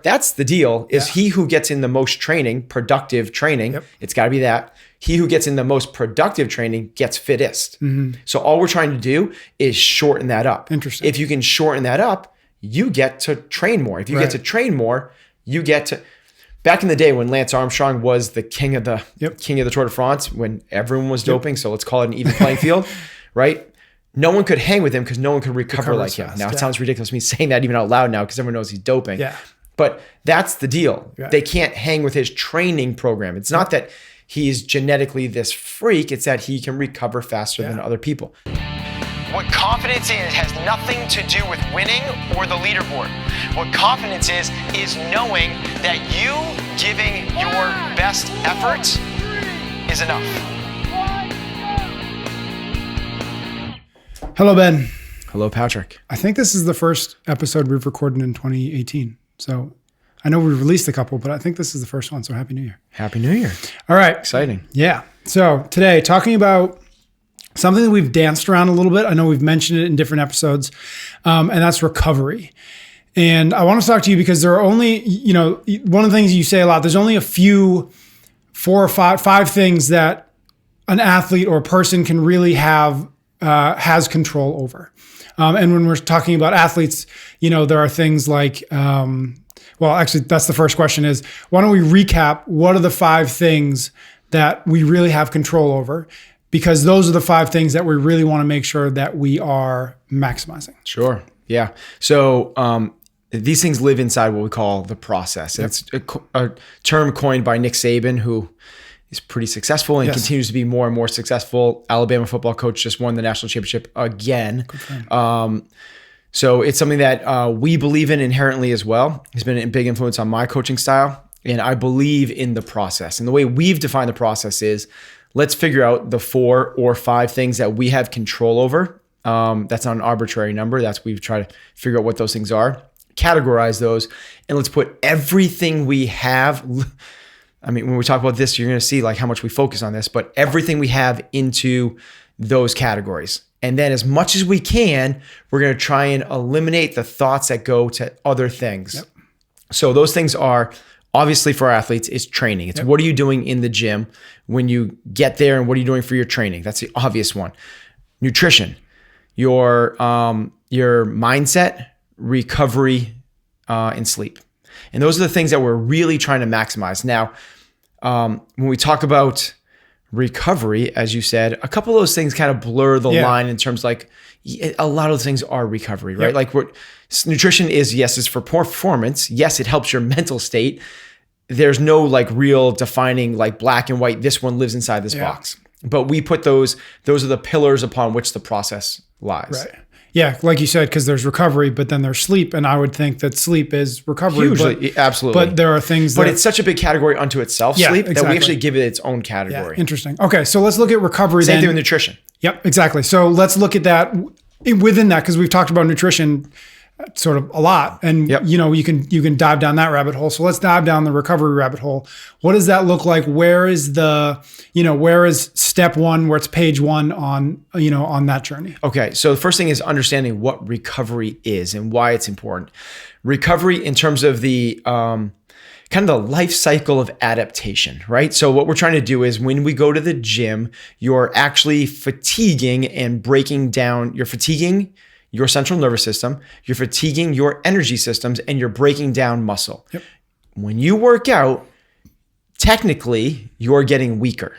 That's the deal, is he who gets in the most training, productive training, it's got to be that. He who gets in the most productive training gets fittest. So all we're trying to do is shorten that up. Interesting. If you can shorten that up, you get to train more. If you get to train more, you get to... Back in the day when Lance Armstrong was the king of the Tour de France, when everyone was doping, so let's call it an even playing field, right? No one could hang with him because no one could recover like him. Now, it sounds ridiculous me saying that even out loud now because everyone knows he's doping. But that's the deal. They can't hang with his training program. It's not that he's genetically this freak. It's that he can recover faster than other people. What confidence is has nothing to do with winning or the leaderboard. What confidence is knowing that you giving your best effort is enough. Hello, Ben. Hello, Patrick. I think this is the first episode we've recorded in 2018. So I know we've released a couple, but I think this is the first one. So Happy New Year. Happy New Year. All right. Exciting. Yeah. So today, talking about something that we've danced around a little bit. I know we've mentioned it in different episodes, and that's recovery. And I want to talk to you because there are only, one of the things you say a lot, there's only a few, 4 or 5 things that an athlete or a person can really has control over. And when we're talking about athletes, there are things like, actually, that's the first question is, why don't we recap what are the 5 things that we really have control over? Because those are the 5 things that we really want to make sure that we are maximizing. Sure. Yeah. So these things live inside what we call the process. It's a term coined by Nick Saban, who is pretty successful and continues to be more and more successful. Alabama football coach just won the national championship again. So it's something that we believe in inherently as well. It's been a big influence on my coaching style. And I believe in the process. And the way we've defined the process is, let's figure out the 4 or 5 things that we have control over. That's not an arbitrary number. We've tried to figure out what those things are, categorize those, and let's put everything we have. I mean, when we talk about this, you're going to see like how much we focus on this, but everything we have into those categories. And then as much as we can, we're going to try and eliminate the thoughts that go to other things. So those things are, obviously for our athletes, it's training. It's what are you doing in the gym when you get there, and what are you doing for your training? That's the obvious one. Nutrition, your mindset, recovery, and sleep. And those are the things that we're really trying to maximize. Now, when we talk about recovery, as you said, a couple of those things kind of blur the line in terms like a lot of those things are recovery, right? Like nutrition is, yes, it's for performance. Yes, it helps your mental state. There's no like real defining like black and white, this one lives inside this box. But we put those are the pillars upon which the process lies. Right. Yeah, like you said, because there's recovery, but then there's sleep. And I would think that sleep is recovery. Hugely, absolutely. But there are things But it's such a big category unto itself, sleep, that we actually give it its own category. Yeah, interesting. Okay, so let's look at recovery then. Same thing with nutrition. Yep, exactly. So let's look at that within that, because we've talked about nutrition sort of a lot, and you can dive down that rabbit hole. So let's dive down the recovery rabbit hole. What does that look like? Where is step 1, where it's page 1 on that journey? Okay, so the first thing is understanding what recovery is and why it's important. Recovery in terms of the kind of the life cycle of adaptation, right? So what we're trying to do is when we go to the gym, you're actually fatiguing and breaking down. You're fatiguing your central nervous system, you're fatiguing your energy systems, and you're breaking down muscle. When you work out, technically, you're getting weaker.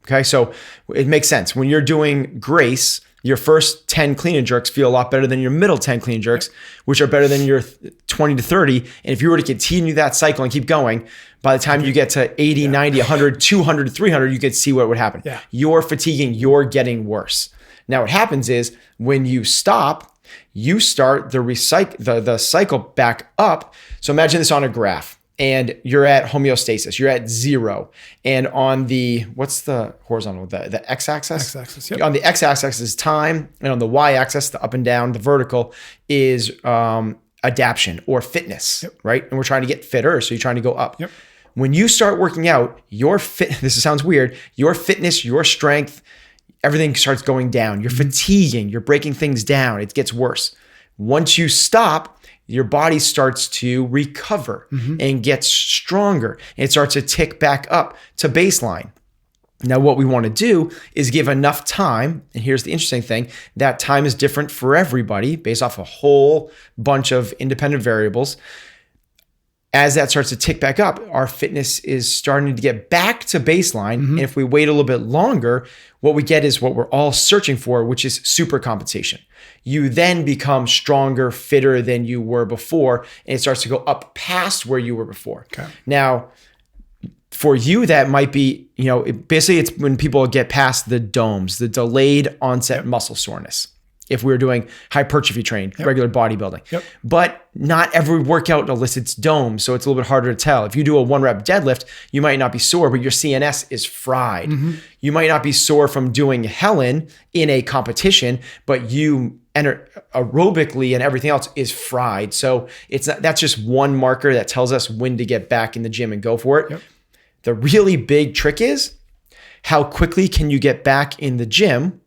Okay, so it makes sense. When you're doing Grace, your first 10 clean and jerks feel a lot better than your middle 10 clean and jerks, which are better than your 20 to 30. And if you were to continue that cycle and keep going, by the time you get to 80, 90, 100, 200, 300, you could see what would happen. You're fatiguing, you're getting worse. Now what happens is when you stop, you start the cycle back up. So imagine this on a graph, and you're at homeostasis. You're at 0. And on the, what's the horizontal? The x-axis? X-axis, On the x-axis is time, and on the y-axis, the up and down, the vertical is adaptation or fitness, right? And we're trying to get fitter, so you're trying to go up. When you start working out, this sounds weird, your fitness, your strength, everything starts going down. You're fatiguing, you're breaking things down. It gets worse. Once you stop, your body starts to recover and gets stronger. And it starts to tick back up to baseline. Now, what we want to do is give enough time, and here's the interesting thing, that time is different for everybody based off a whole bunch of independent variables. As that starts to tick back up, our fitness is starting to get back to baseline. And if we wait a little bit longer, what we get is what we're all searching for, which is super compensation. You then become stronger, fitter than you were before, and it starts to go up past where you were before. Okay. Now, for you, that might be, basically it's when people get past the DOMS, the delayed onset muscle soreness. If we were doing hypertrophy training, regular bodybuilding. But not every workout elicits DOMS, so it's a little bit harder to tell. If you do a 1-rep deadlift, you might not be sore, but your CNS is fried. You might not be sore from doing Helen in a competition, but you aerobically and everything else is fried. So that's just one marker that tells us when to get back in the gym and go for it. The really big trick is how quickly can you get back in the gym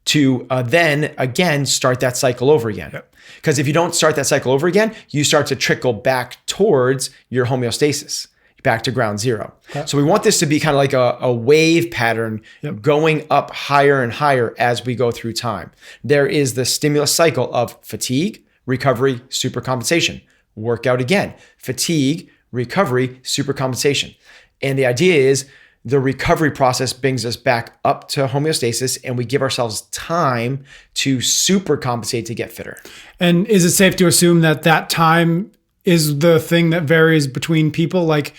to then again start that cycle over again. Because if you don't start that cycle over again, you start to trickle back towards your homeostasis, back to ground zero. So we want this to be kind of like a wave pattern going up higher and higher as we go through time. There is the stimulus cycle of fatigue, recovery, supercompensation. Workout again, fatigue, recovery, supercompensation. And the idea is the recovery process brings us back up to homeostasis, and we give ourselves time to supercompensate to get fitter. And is it safe to assume that time is the thing that varies between people? Like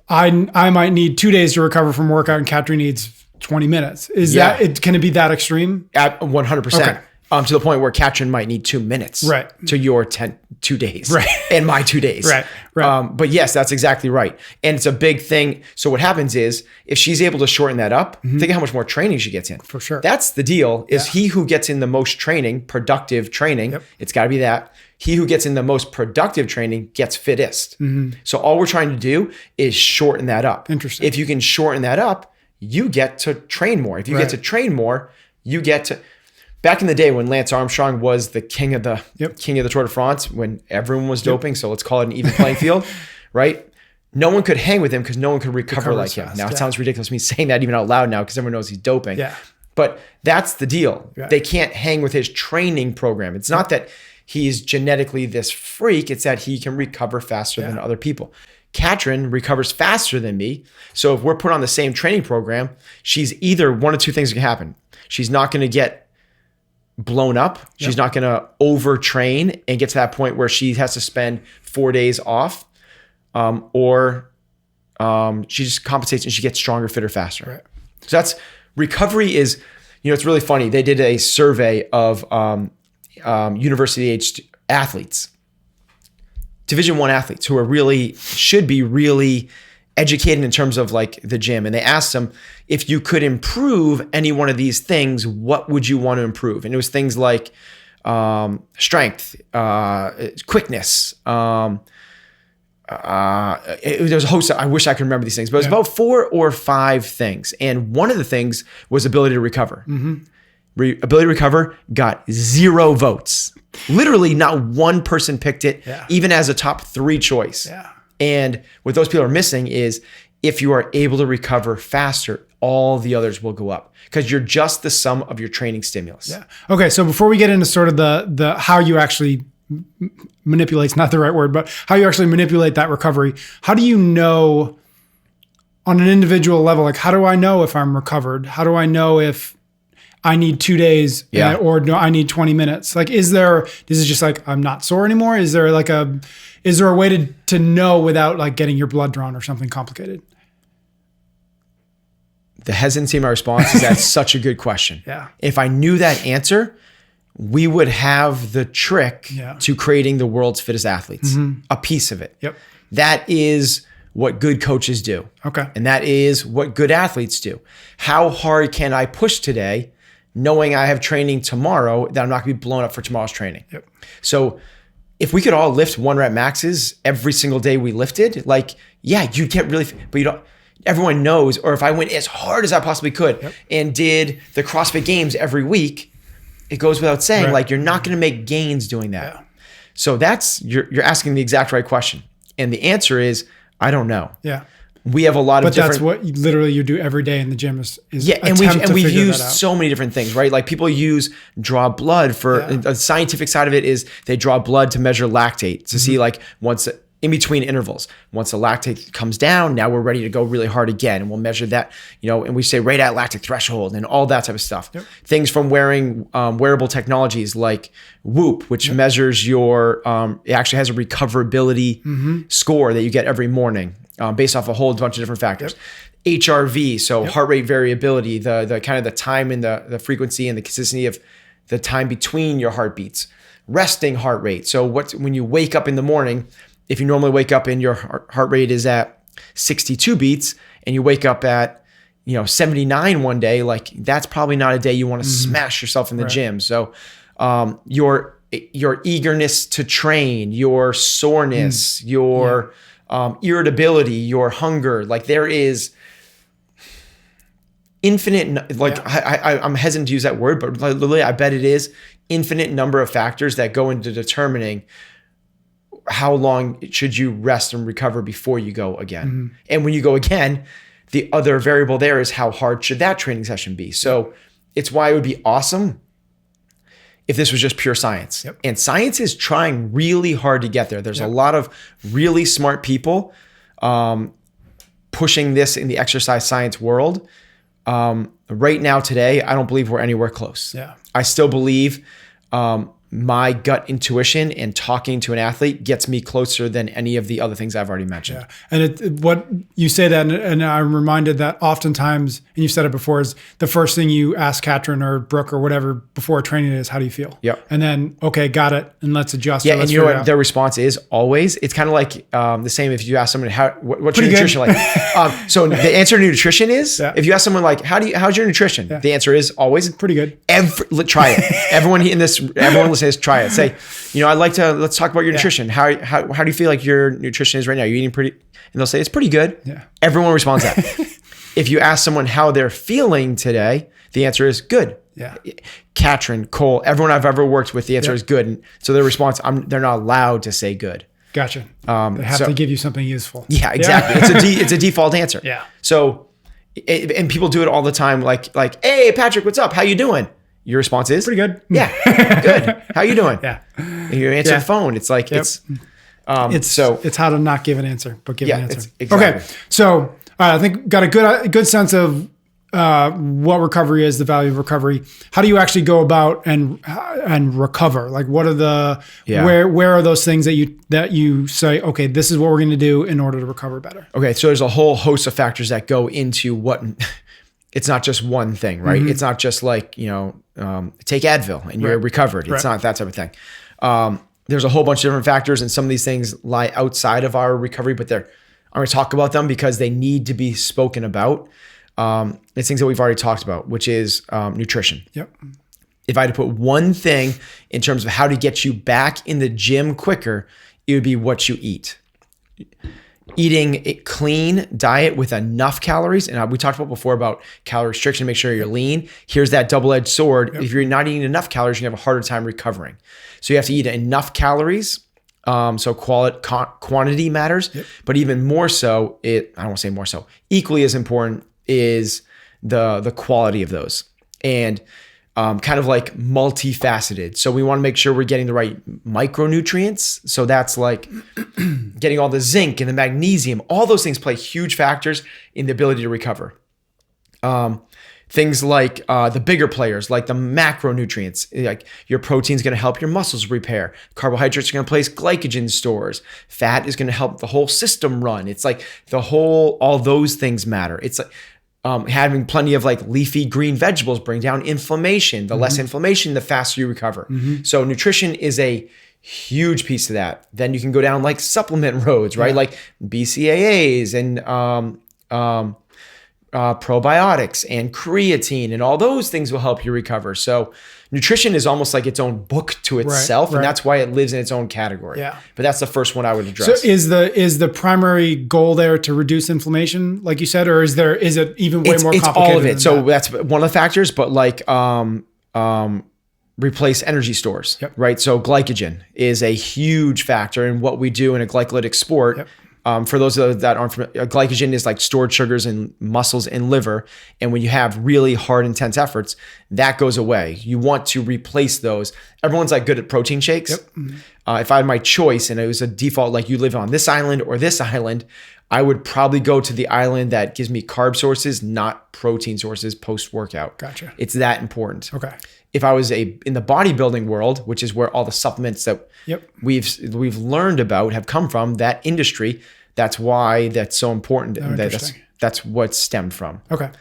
I might need 2 days to recover from workout and Katri needs 20 minutes. Can it be that extreme? At 100%. Okay. To the point where Katrin might need 2 minutes to your 2 days and my 2 days. But yes, that's exactly right. And it's a big thing. So what happens is if she's able to shorten that up, think of how much more training she gets in. For sure. That's the deal is he who gets in the most training, productive training, it's got to be that. He who gets in the most productive training gets fittest. So all we're trying to do is shorten that up. Interesting. If you can shorten that up, you get to train more. If you get to train more, you get to... Back in the day when Lance Armstrong was the king of the Tour de France, when everyone was doping, so let's call it an even playing field, right? No one could hang with him because no one could recover like him. Now it sounds ridiculous me saying that even out loud now because everyone knows he's doping. But that's the deal. They can't hang with his training program. It's not that he's genetically this freak, it's that he can recover faster than other people. Katrin recovers faster than me. So if we're put on the same training program, she's either one of two things can happen. She's not going to get blown up. She's not going to overtrain and get to that point where she has to spend 4 days off, or she just compensates and she gets stronger, fitter, faster. So that's recovery is, it's really funny. They did a survey of university-aged athletes, Division I athletes who are should be really educated in terms of like the gym. And they asked them, if you could improve any one of these things, what would you want to improve? And it was things like strength, quickness. There was a host. I wish I could remember these things, but it was about 4 or 5 things. And one of the things was ability to recover. Ability to recover got 0 votes. Literally not one person picked it, even as a top 3 choice. And what those people are missing is if you are able to recover faster, all the others will go up because you're just the sum of your training stimulus. Okay. So before we get into sort of the how you actually manipulate's not the right word, but how you actually manipulate that recovery, how do you know on an individual level, like how do I know if I'm recovered? How do I know if I need 2 days or no, I need 20 minutes? Like, is it just like, I'm not sore anymore? Is there a way to know without like getting your blood drawn or something complicated? The hesitancy in my response is that's such a good question. If I knew that answer, we would have the trick to creating the world's fittest athletes, a piece of it. That is what good coaches do. And that is what good athletes do. How hard can I push today knowing I have training tomorrow that I'm not going to be blown up for tomorrow's training? So if we could all lift 1-rep maxes every single day we lifted, you'd get really, but you don't, everyone knows, or if I went as hard as I possibly could and did the CrossFit games every week, it goes without saying, you're not going to make gains doing that. So you're asking the exact right question. And the answer is, I don't know. Yeah. We have a lot of different. But that's what literally you do every day in the gym is and we've used so many different things, right? Like people draw blood for the scientific side of it is they draw blood to measure lactate to see like once in between intervals, once the lactate comes down, now we're ready to go really hard again. And we'll measure that, and we say right at lactic threshold and all that type of stuff. Yep. Things from wearing wearable technologies like Whoop, which measures your, it actually has a recoverability score that you get every morning based off a whole bunch of different factors. HRV, so heart rate variability, the kind of the time and the frequency and the consistency of the time between your heartbeats. Resting heart rate. So when you wake up in the morning, if you normally wake up and your heart rate is at 62 beats and you wake up at 79 one day, like that's probably not a day you want to smash yourself in the gym. So your eagerness to train, your soreness, your irritability, your hunger, like there is infinite, like I'm hesitant to use that word, but literally I bet it is infinite number of factors that go into determining how long should you rest and recover before you go again. And when you go again, the other variable there is how hard should that training session be. So it's why it would be awesome if this was just pure science. And science is trying really hard to get there. There's a lot of really smart people pushing this in the exercise science world. Right now, today, I don't believe we're anywhere close. I still believe my gut intuition and talking to an athlete gets me closer than any of the other things I've already mentioned. And what you say that, and I'm reminded that oftentimes, and you've said it before, is the first thing you ask Katrin or Brooke or whatever before training is, how do you feel? And then, okay, got it, and let's adjust. And you know what their response is always? It's kind of like the same if you ask someone, what's your nutrition like? So the answer to nutrition is, if you ask someone like, how's your nutrition? The answer is always pretty good. Try it. Everyone listening, try it. Say, let's talk about your nutrition. How do you feel like your nutrition is right now? You're eating pretty, and they'll say it's pretty good. Everyone responds that. If you ask someone how they're feeling today, the answer is good. Katrin, Cole, everyone I've ever worked with, the answer is good. And so their response, they're not allowed to say good. Gotcha. They have to give you something useful. Yeah, exactly. It's a default answer. So, and people do it all the time. Like, hey, Patrick, what's up? How you doing? Your response is pretty good. Good. How you doing? And you answer the phone. It's like it's how to not give an answer, but give an answer. Exactly. Okay. So I think got a good sense of what recovery is, the value of recovery. How do you actually go about and recover? Like, what are the where are those things that you say, okay, this is what we're going to do in order to recover better? Okay, so there's a whole host of factors that go into what. It's not just one thing, right? It's not just like, take Advil and you're recovered. It's not that type of thing. There's a whole bunch of different factors, and some of these things lie outside of our recovery, but I'm going to talk about them because they need to be spoken about. It's things that we've already talked about, which is nutrition. If I had to put one thing in terms of how to get you back in the gym quicker, it would be what you eat. Eating a clean diet with enough calories. And we talked about before about calorie restriction, make sure you're lean. Here's that double-edged sword. If you're not eating enough calories, you have a harder time recovering. So you have to eat enough calories. So quantity matters, but even more so, I don't want to say more so, equally as important is the quality of those. And kind of like multifaceted. So we want to make sure we're getting the right micronutrients. So that's like getting all the zinc and the magnesium. All those things play huge factors in the ability to recover. Things like the bigger players, like the macronutrients, like your protein is going to help your muscles repair. Carbohydrates are going to place glycogen stores. Fat is going to help the whole system run. It's like all those things matter. It's like, having plenty of like leafy green vegetables bring down inflammation. The less inflammation, the faster you recover. So nutrition is a huge piece of that. Then you can go down like supplement roads, right? Like BCAAs and probiotics and creatine, and all those things will help you recover. So nutrition is almost like its own book to itself, and that's why it lives in its own category. But that's the first one I would address. So is the primary goal there to reduce inflammation, like you said, or is it even way more complicated? It's all of it. So that's one of the factors, but like replace energy stores, Yep. right? So glycogen is a huge factor in what we do in a glycolytic sport. Yep. For those that aren't familiar, glycogen is like stored sugars in muscles and liver. And when you have really hard, intense efforts, that goes away. You want to replace those. Everyone's like good at protein shakes. Yep. If I had my choice and it was a default, like you live on this island or this island, I would probably go to the island that gives me carb sources, not protein sources post-workout. Gotcha. It's that important. Okay. If I was in the bodybuilding world, which is where all the supplements that we've learned about have come from, that industry, that's why that's so important. That's what stemmed from. Okay.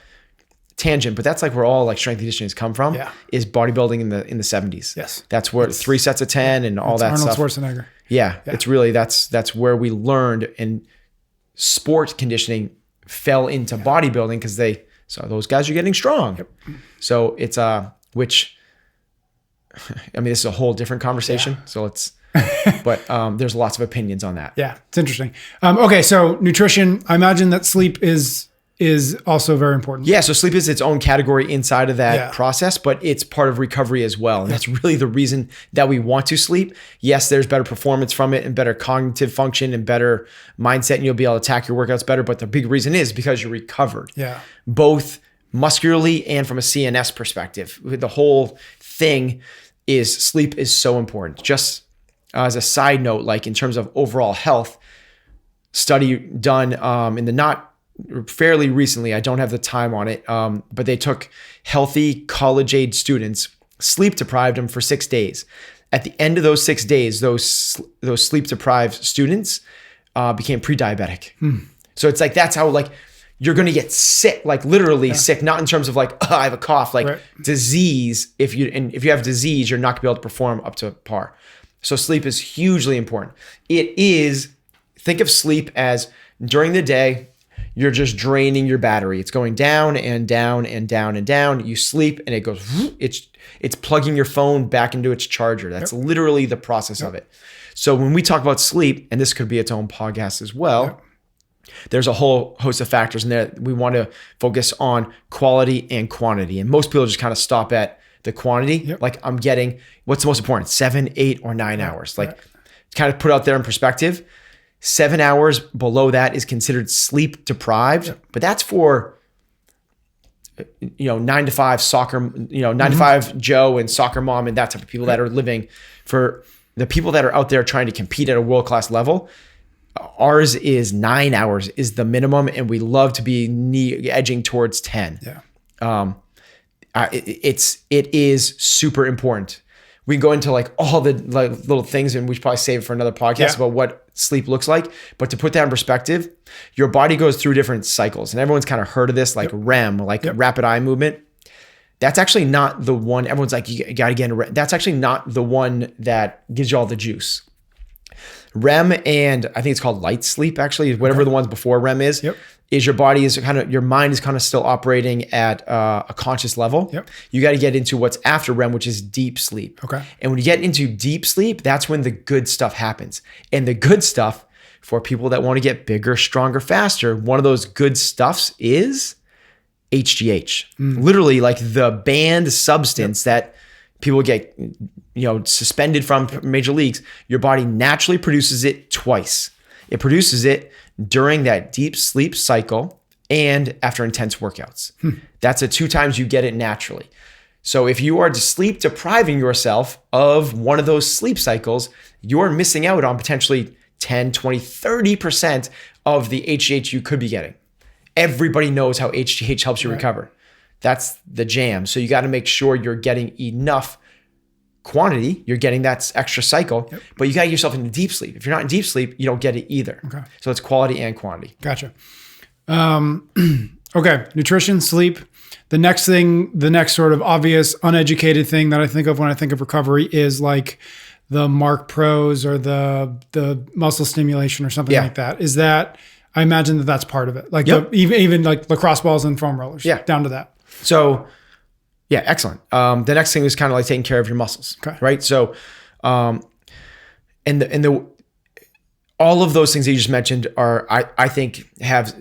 Tangent, but that's like where all like strength and conditioning has come from. Yeah. Is bodybuilding in the 70s. Yes. That's where 3 sets of 10 and all that Arnold stuff. Schwarzenegger. Yeah. It's really that's where we learned, and sport conditioning fell into bodybuilding because they saw those guys are getting strong. Yep. So it's which I mean, this is a whole different conversation. Yeah. So let's, but there's lots of opinions on that. Yeah, it's interesting. Okay, so nutrition. I imagine that sleep is also very important. Yeah, so sleep is its own category inside of that process, but it's part of recovery as well. And that's really the reason that we want to sleep. Yes, there's better performance from it and better cognitive function and better mindset, and you'll be able to attack your workouts better. But the big reason is because you're recovered. Yeah. Both muscularly and from a CNS perspective. The whole thing is sleep is so important. Just as a side note, like in terms of overall health, study done in the not fairly recently, I don't have the time on it, but they took healthy college-age students, sleep deprived them for 6 days. At the end of those 6 days, those sleep deprived students became pre-diabetic. So it's like, that's how like you're going to get sick, like literally sick, not in terms of like, oh, I have a cough, like disease. If you have disease, you're not gonna be able to perform up to par. So sleep is hugely important. Think of sleep as during the day, you're just draining your battery. It's going down and down and down and down. You sleep and it goes, it's plugging your phone back into its charger. That's literally the process of it. So when we talk about sleep, and this could be its own podcast as well, there's a whole host of factors in there. We want to focus on quality and quantity. And most people just kind of stop at the quantity. Like I'm getting, what's the most important? 7, 8, or 9 hours. Like kind of put out there in perspective. 7 hours below that is considered sleep deprived, but that's for 9 to 5 soccer, 9 to 5 Joe and soccer mom and that type of people that are living. For the people that are out there trying to compete at a world-class level, ours is 9 hours is the minimum, and we love to be edging towards 10. It is super important. We can go into like all the like little things, and we should probably save it for another podcast about what sleep looks like. But to put that in perspective, your body goes through different cycles, and everyone's kind of heard of this, like REM, like rapid eye movement. That's actually not the one. Everyone's like, you got to get into REM. That's actually not the one that gives you all the juice. REM, and I think it's called light sleep, actually, whatever the ones before REM is your body is kind of, your mind is kind of still operating at a conscious level. You got to get into what's after REM, which is deep sleep. And when you get into deep sleep, that's when the good stuff happens. And the good stuff for people that want to get bigger, stronger, faster, one of those good stuffs is HGH. Literally like the banned substance that people get suspended from major leagues. Your body naturally produces it twice. It produces it during that deep sleep cycle and after intense workouts. That's the 2 times you get it naturally. So if you are sleep depriving yourself of one of those sleep cycles, you're missing out on potentially 10, 20, 30% of the HGH you could be getting. Everybody knows how HGH helps you recover. That's the jam. So you got to make sure you're getting enough quantity, you're getting that extra cycle, but you got to get yourself into deep sleep. If you're not in deep sleep, you don't get it either. So it's quality and quantity. Gotcha. Okay. Nutrition, sleep. The next sort of obvious, uneducated thing that I think of when I think of recovery is like the Mark Pros or the muscle stimulation or something like that. Is that, I imagine that that's part of it. Like even like lacrosse balls and foam rollers. Down to that. So yeah, excellent. The next thing is kind of like taking care of your muscles, right? So, and all of those things that you just mentioned are, I think, have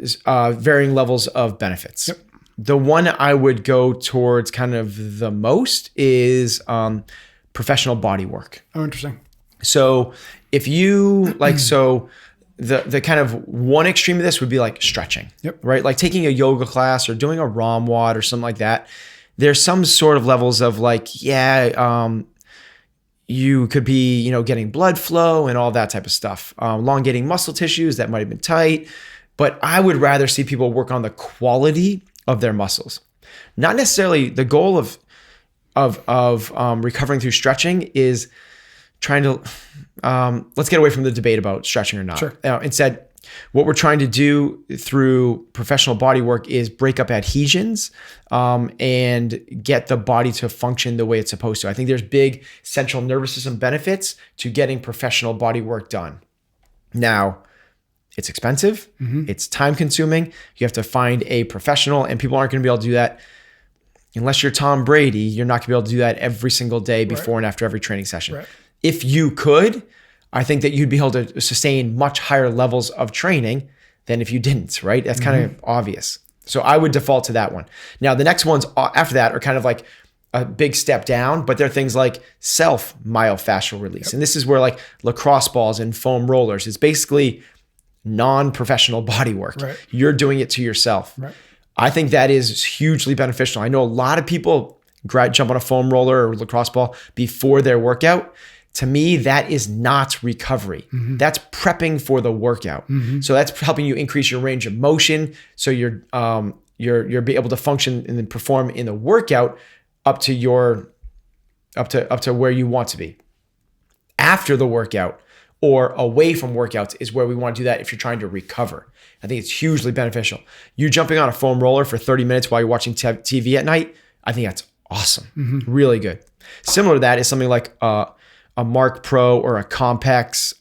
varying levels of benefits. The one I would go towards kind of the most is professional body work. Oh, interesting. So if you like, so the kind of one extreme of this would be like stretching, right? Like taking a yoga class or doing a ROM WOD or something like that. There's some sort of levels of like, you could be, getting blood flow and all that type of stuff. Elongating muscle tissues that might have been tight. But I would rather see people work on the quality of their muscles. Not necessarily the goal of recovering through stretching is trying to, let's get away from the debate about stretching or not. Sure. Instead, what we're trying to do through professional body work is break up adhesions and get the body to function the way it's supposed to. I think there's big central nervous system benefits to getting professional body work done. Now, it's expensive. It's time consuming. You have to find a professional, and people aren't going to be able to do that unless you're Tom Brady. You're not going to be able to do that every single day before and after every training session. Right. If you could, I think that you'd be able to sustain much higher levels of training than if you didn't, right? That's kind of obvious. So I would default to that one. Now, the next ones after that are kind of like a big step down, but they're things like self myofascial release. And this is where like lacrosse balls and foam rollers, it's basically non-professional body work. Right. You're doing it to yourself. Right. I think that is hugely beneficial. I know a lot of people jump on a foam roller or lacrosse ball before their workout. To me, that is not recovery. That's prepping for the workout. So that's helping you increase your range of motion. So you're be able to function and then perform in the workout up to where you want to be. After the workout or away from workouts is where we want to do that if you're trying to recover. I think it's hugely beneficial. You jumping on a foam roller for 30 minutes while you're watching TV at night, I think that's awesome. Really good. Similar to that is something like a Mark Pro or a Compex,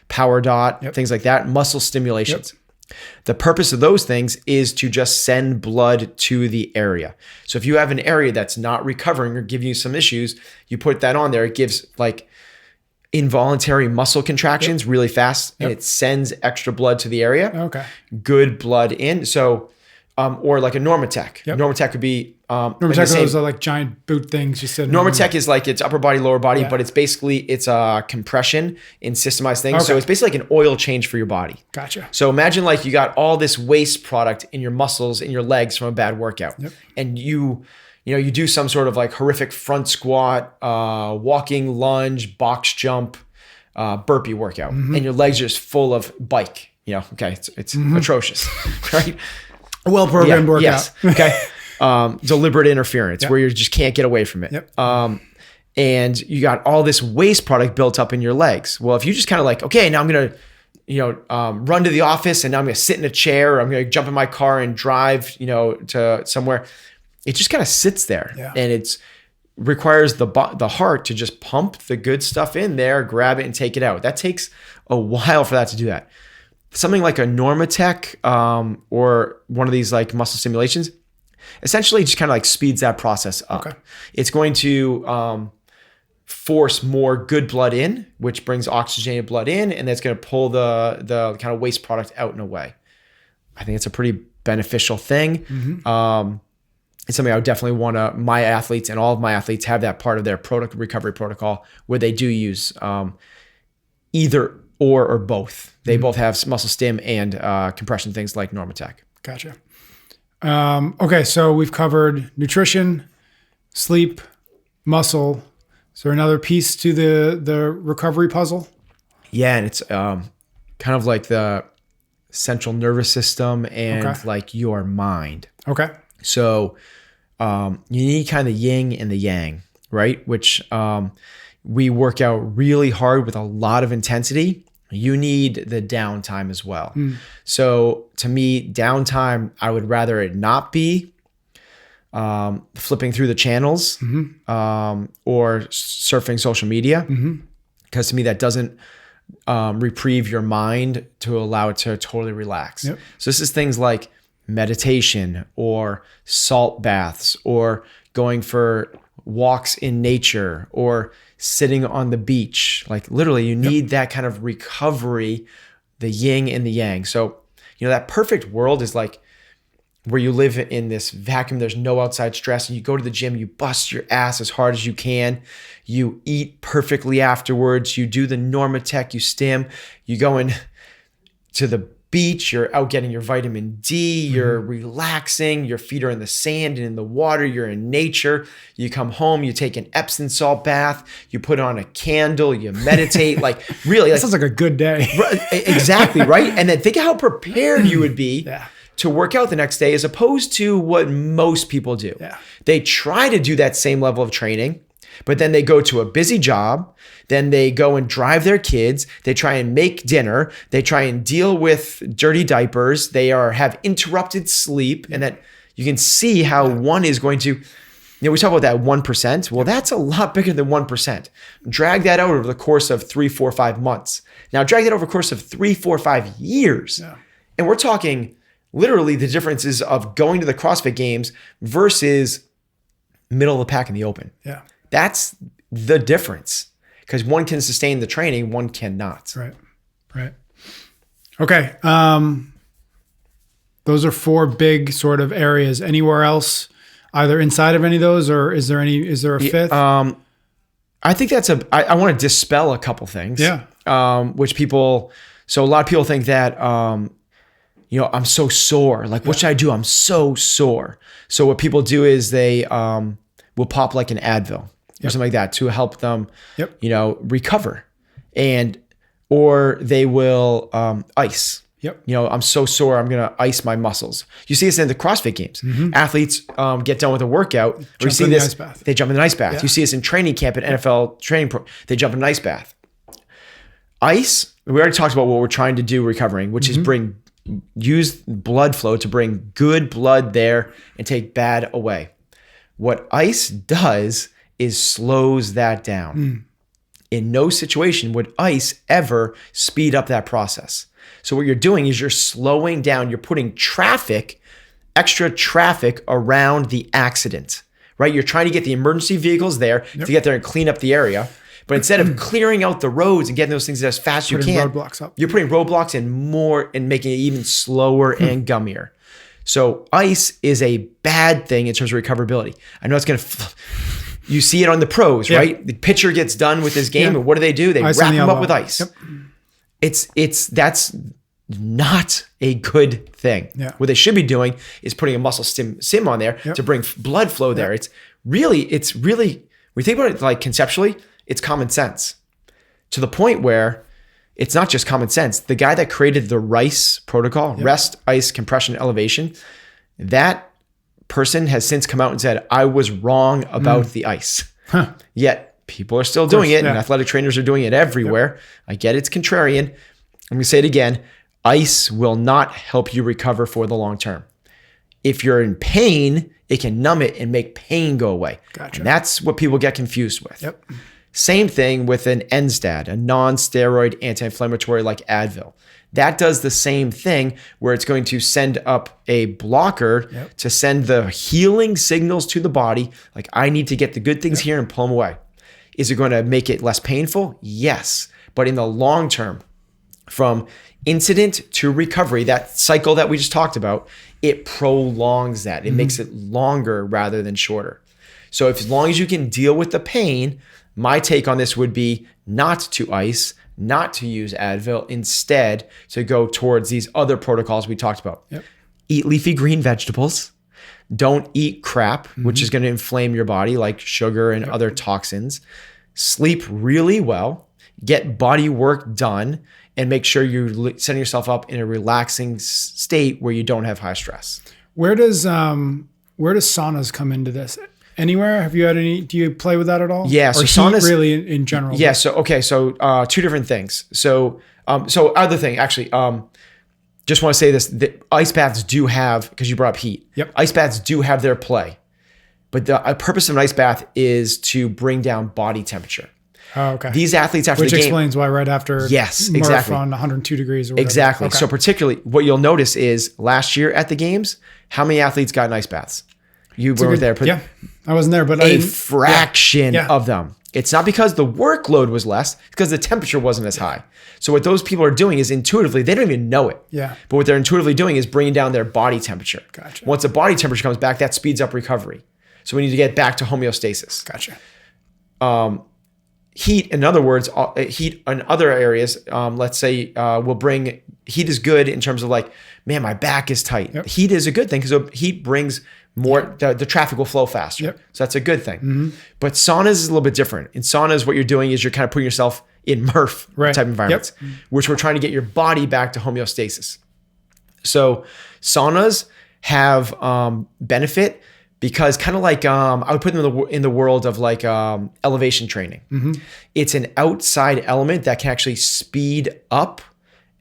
Power Dot, things like that, muscle stimulations. The purpose of those things is to just send blood to the area. So if you have an area that's not recovering or giving you some issues, you put that on there. It gives like involuntary muscle contractions really fast and it sends extra blood to the area. Okay. Good blood in. So, or like a Normatec. Normatec could be Normatec, those are like giant boot things. You said Normatec is like it's upper body, lower body, but it's basically it's a compression in systemized things. So it's basically like an oil change for your body. Gotcha. So imagine like you got all this waste product in your muscles, in your legs from a bad workout, and you do some sort of like horrific front squat, walking lunge, box jump, burpee workout, and your legs are just full of bike. It's atrocious, right? A well-programmed workout. Yes. Okay. Deliberate interference where you just can't get away from it. And you got all this waste product built up in your legs. Well, if you just kind of like, okay, now I'm going to, run to the office and now I'm going to sit in a chair or I'm going to jump in my car and drive, to somewhere. It just kind of sits there and it's requires the heart to just pump the good stuff in there, grab it and take it out. That takes a while for that to do that. Something like a Normatec or one of these like muscle stimulations essentially just kind of like speeds that process up. Okay. It's going to force more good blood in, which brings oxygenated blood in, and that's going to pull the kind of waste product out and away. I think it's a pretty beneficial thing. It's something I would definitely want my athletes and all of my athletes have that part of their recovery protocol where they do use either or both. They both have muscle stim and compression things like Normatec. Gotcha. Okay, so we've covered nutrition, sleep, muscle. Is there another piece to the recovery puzzle? Yeah, and it's kind of like the central nervous system and like your mind. Okay. So you need kind of the yin and the yang, right? Which we work out really hard with a lot of intensity. You need the downtime as well. So to me, downtime, I would rather it not be flipping through the channels or surfing social media. Because to me, that doesn't reprieve your mind to allow it to totally relax. So this is things like meditation or salt baths or going for walks in nature or sitting on the beach. Like literally you need that kind of recovery, the yin and the yang. So, that perfect world is like where you live in this vacuum, there's no outside stress, and you go to the gym, you bust your ass as hard as you can, you eat perfectly afterwards, you do the Normatec, you stim, you go in to the beach, you're out getting your vitamin D, you're relaxing, your feet are in the sand and in the water, you're in nature, you come home, you take an Epsom salt bath, you put on a candle, you meditate, like really. That sounds like a good day. Exactly, right? And then think of how prepared you would be to work out the next day as opposed to what most people do. Yeah. They try to do that same level of training, but then they go to a busy job, then they go and drive their kids, they try and make dinner, they try and deal with dirty diapers, they have interrupted sleep, and that you can see how one is going to, we talk about that 1%. Well, that's a lot bigger than 1%. Drag that out over the course of 3, 4, 5 months. Now drag that over the course of 3, 4, 5 years. Yeah. And we're talking literally the differences of going to the CrossFit Games versus middle of the pack in the open. Yeah. That's the difference, because one can sustain the training, one cannot. Right. Okay. Those are 4 big sort of areas. Anywhere else, either inside of any of those, or is there a 5th? I think I want to dispel a couple things. Yeah. So a lot of people think that, I'm so sore. Like, what should I do? I'm so sore. So what people do is they will pop like an Advil or something like that to help them, recover. Or they will ice. Yep. I'm so sore, I'm going to ice my muscles. You see this in the CrossFit Games. Athletes get done with a workout. Or you see this, they jump in an ice bath. Yeah. You see this in training camp at NFL training they jump in an ice bath. Ice, we already talked about what we're trying to do recovering, which is use blood flow to bring good blood there and take bad away. What ice does is slows that down. In no situation would ice ever speed up that process. So what you're doing is you're slowing down, you're putting extra traffic around the accident, right? You're trying to get the emergency vehicles there to get there and clean up the area. But instead of clearing out the roads and getting those things as fast as you can, you're putting roadblocks in more and making it even slower and gummier. So ice is a bad thing in terms of recoverability. I know it's going to, you see it on the pros, right? The pitcher gets done with his game, and what do? They wrap him up with ice. That's not a good thing. Yeah. What they should be doing is putting a muscle sim on there to bring blood flow there. It's really, when you think about it like conceptually, it's common sense to the point where it's not just common sense. The guy that created the RICE protocol, rest, ice, compression, elevation, that person has since come out and said, I was wrong about the ice. Yet people are still doing it, and athletic trainers are doing it everywhere. I get it's contrarian. I'm going to say it again. Ice will not help you recover for the long term. If you're in pain, it can numb it and make pain go away. Gotcha. And that's what people get confused with. Yep. Same thing with an NSAID, a non-steroid anti-inflammatory like Advil. That does the same thing where it's going to send up a blocker to send the healing signals to the body. Like, I need to get the good things here and pull them away. Is it going to make it less painful? Yes. But in the long term, from incident to recovery, that cycle that we just talked about, it prolongs that. It makes it longer rather than shorter. So as long as you can deal with the pain, my take on this would be not to ice, not to use Advil, instead to go towards these other protocols we talked about. Yep. Eat leafy green vegetables. Don't eat crap, which is going to inflame your body, like sugar and other toxins. Sleep really well. Get body work done, and make sure you're setting yourself up in a relaxing state where you don't have high stress. Where does saunas come into this? Anywhere? Have you had any? Do you play with that at all? Yeah, so saunas really in general. Yeah. So two different things. So other thing actually. Just want to say this: the ice baths do have, because you brought up heat. Yep. Ice baths do have their play, but the purpose of an ice bath is to bring down body temperature. Oh, okay. These athletes after the game, which explains why right after Murph on 102 degrees or whatever. Exactly. Okay. So particularly, what you'll notice is last year at the games, how many athletes got in ice baths? You were there. I wasn't there, but a fraction of them. It's not because the workload was less, it's because the temperature wasn't as high. So what those people are doing is intuitively, they don't even know it. Yeah. But what they're intuitively doing is bringing down their body temperature. Gotcha. Once the body temperature comes back, that speeds up recovery. So we need to get back to homeostasis. Gotcha. Heat, in other words, heat in other areas, let's say will bring, heat is good in terms of like, man, my back is tight. Yep. Heat is a good thing because heat brings more, the traffic will flow faster. Yep. So that's a good thing. But saunas is a little bit different. In saunas, what you're doing is you're kind of putting yourself in MRF type environments, which we're trying to get your body back to homeostasis. So saunas have benefit because kind of like, I would put them in the world of like elevation training. It's an outside element that can actually speed up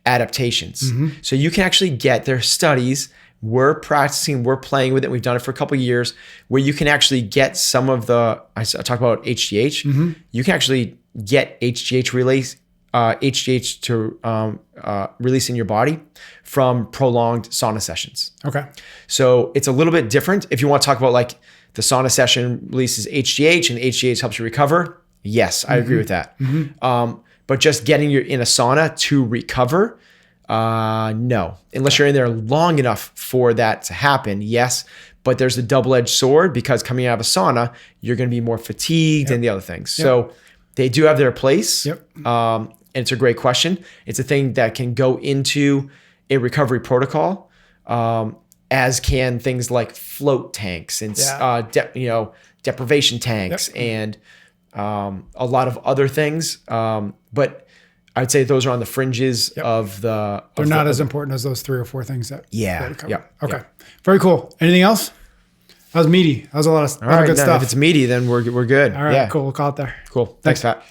adaptations. So you can actually get, there are studies, we're practicing, we're playing with it. We've done it for a couple of years where you can actually get some of the, I talk about HGH. You can actually get HGH release, HGH to release in your body from prolonged sauna sessions. Okay. So it's a little bit different. If you want to talk about like the sauna session releases HGH and HGH helps you recover. Yes, I agree with that. But just getting you in a sauna to recover, no. Unless you're in there long enough for that to happen, yes. But there's a double-edged sword because coming out of a sauna, you're going to be more fatigued and the other things. So they do have their place. And it's a great question. It's a thing that can go into a recovery protocol, as can things like float tanks and deprivation tanks and a lot of other things. But I'd say those are on the fringes of the. They're not as important as those 3 or 4 things that. Okay. Yep. Very cool. Anything else? That was meaty. That was a lot of good stuff. If it's meaty, then we're good. All right. Cool. We'll call it there. Cool. Thanks, Pat.